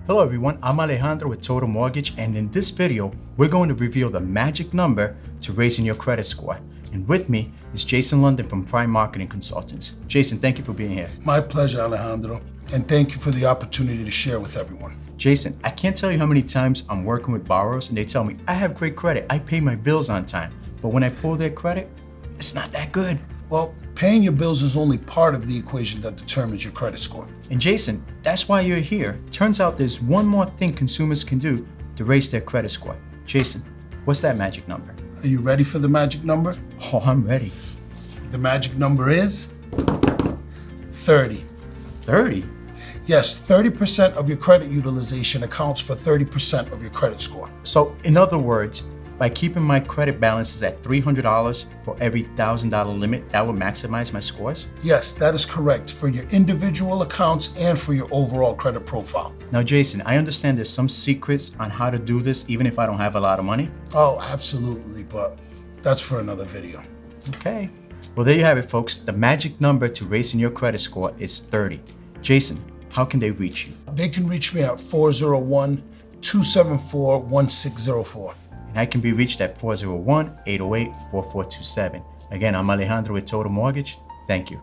Hello everyone, I'm Alejandro with Total Mortgage, and in this video, we're going to reveal the magic number to raising your credit score. And with me is Jason London from Prime Marketing Consultants. Jason, thank you for being here. My pleasure, Alejandro, and thank you for the opportunity to share with everyone. Jason, I can't tell you how many times I'm working with borrowers and they tell me, I have great credit, I pay my bills on time. But when I pull their credit, it's not that good. Well, paying your bills is only part of the equation that determines your credit score. And Jason, that's why you're here. Turns out there's one more thing consumers can do to raise their credit score. Jason, what's that magic number? Are you ready for the magic number? Oh, I'm ready. The magic number is 30. 30? Yes, 30% of your credit utilization accounts for 30% of your credit score. So in other words, by keeping my credit balances at $300 for every $1,000 limit, that will maximize my scores? Yes, that is correct for your individual accounts and for your overall credit profile. Now, Jason, I understand there's some secrets on how to do this even if I don't have a lot of money. Oh, absolutely, but that's for another video. Okay. Well, there you have it, folks. The magic number to raising your credit score is 30. Jason, how can they reach you? They can reach me at 401-274-1604. And I can be reached at 401-808-4427. Again, I'm Alejandro with Total Mortgage. Thank you.